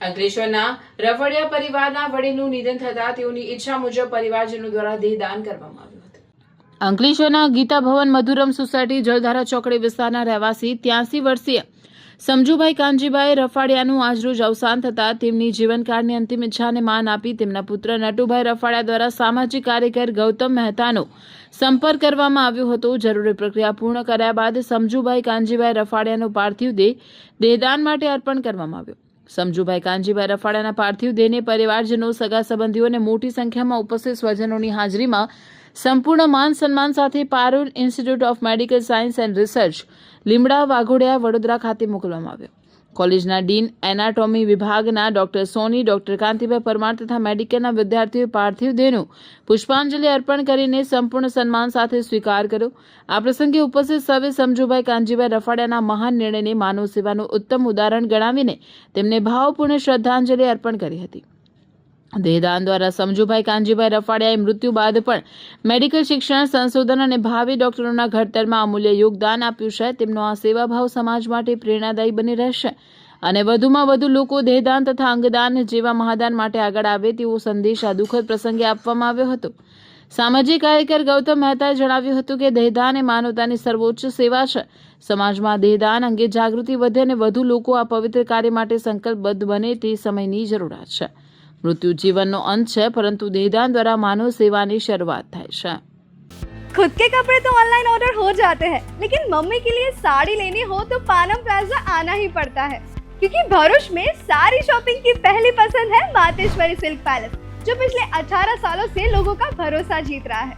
અંકલેશ્વરના રફડિયા પરિવારના વડીલનું નિધન થતાં તેઓની ઈચ્છા મુજબ પરિવારજનો દ્વારા દેહદાન કરવામાં આવ્યું હતું. અંકલેશ્વરના ગીતા ભવન મધુરમ સોસાયટી જળધારા ચોકડી વિસ્તારના રહેવાસી 83 વર્ષીય સમજુભાઈ કાનજીભાઈ રફાડિયાનું આજરોજ અવસાન થતાં તેમની જીવનકાળની અંતિમ ઈચ્છાને માન આપી તેમના પુત્ર નટુભાઈ રફાડિયા દ્વારા સામાજિક કાર્યકર ગૌતમ મહેતાનો સંપર્ક કરવામાં આવ્યો હતો. જરૂરી પ્રક્રિયા પૂર્ણ કર્યા બાદ સમજુભાઈ કાનજીભાઈ રફાડિયાનો પાર્થિવ દેહ દેહદાન માટે અર્પણ કરવામાં આવ્યો. સમજુભાઈ કાનજીભાઈ રફાડિયાના પાર્થિવ દેહને પરિવારજનો, સગા સંબંધીઓ અને મોટી સંખ્યામાં ઉપસ્થિત સ્વજનોની હાજરીમાં સંપૂર્ણ માન સન્માન સાથે Parul institute of medical science and research, લીમડા, વાઘોડિયા, વડોદરા ખાતે મોકલવામાં આવ્યો. કોલેજના ડીન, એનાટોમી વિભાગના ડોક્ટર સોની, ડોક્ટર કાંતિભાઈ પરમાર તથા મેડિકલના વિદ્યાર્થીઓએ પાર્થિવ દેહનું પુષ્પાંજલિ અર્પણ કરીને સંપૂર્ણ સન્માન સાથે સ્વીકાર કર્યો. આ પ્રસંગે ઉપસ્થિત સૌએ સમજુભાઈ કાનજીભાઈ રફાડિયાના મહાન નિર્ણયને માનવ સેવાનું ઉત્તમ ઉદાહરણ ગણાવીને તેમને ભાવપૂર્ણ શ્રદ્ધાંજલિ અર્પણ કરી હતી. દેહદાન દ્વારા સમજુભાઈ કાનજીભાઈ રફાડિયાએ મૃત્યુ બાદ પણ મેડિકલ શિક્ષણ, સંશોધન અને ભાવિ ડોક્ટરોના ઘડતરમાં અમૂલ્ય યોગદાન આપ્યું છે. તેમનો આ સેવાભાવ સમાજ માટે પ્રેરણાદાયી બની રહેશે અને વધુમાં વધુ લોકો દેહદાન તથા અંગદાન જેવા મહાદાન માટે આગળ આવે તેવો સંદેશ આ દુઃખદ પ્રસંગે આપવામાં આવ્યો હતો. સામાજિક કાર્યકર ગૌતમ મહેતાએ જણાવ્યું હતું કે દેહદાન એ માનવતાની સર્વોચ્ચ સેવા છે. સમાજમાં દેહદાન અંગે જાગૃતિ વધે અને વધુ લોકો આ પવિત્ર કાર્ય માટે સંકલ્પબદ્ધ બને તે સમયની જરૂરિયાત છે. मृत्यु जीवन नो अंत है, परंतु देहदान द्वारा मानव सेवा की शुरुआत थाय छे. खुद के कपड़े तो ऑनलाइन ऑर्डर हो जाते हैं, लेकिन मम्मी के लिए साड़ी लेनी हो तो पानम प्लाजा आना ही पड़ता है, क्योंकि भरूच में सारी शॉपिंग की पहली पसंद है मातेश्वरी सिल्क पैलेस, जो पिछले 18 सालों से लोगों का भरोसा जीत रहा है.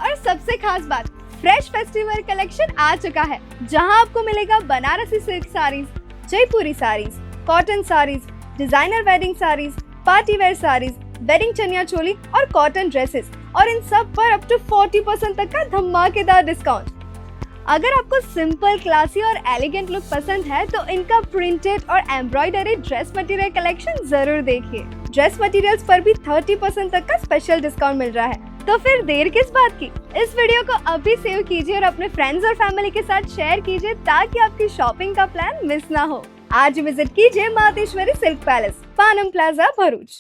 और सबसे खास बात, फ्रेश फेस्टिवल कलेक्शन आ चुका है, जहां आपको मिलेगा Banarasi silk saris, Jaipuri saris, cotton saris, designer wedding saris, party wear saris, wedding chaniya choli और कॉटन ड्रेसेस, और इन सब पर अप टू 40% तक का धमाकेदार डिस्काउंट. अगर आपको सिंपल, क्लासी और एलिगेंट लुक पसंद है तो इनका प्रिंटेड और एम्ब्रॉयडरी ड्रेस मटेरियल कलेक्शन जरूर देखिए. ड्रेस मटेरियल्स पर भी 30% तक का स्पेशल डिस्काउंट मिल रहा है. तो फिर देर किस बात की, इस वीडियो को अभी सेव कीजिए और अपने फ्रेंड्स और फैमिली के साथ शेयर कीजिए ताकि आपकी शॉपिंग का प्लान मिस ना हो. आज विजिट कीजिए मातेश्वरी सिल्क पैलेस, पानम प्लाजा, भरूच.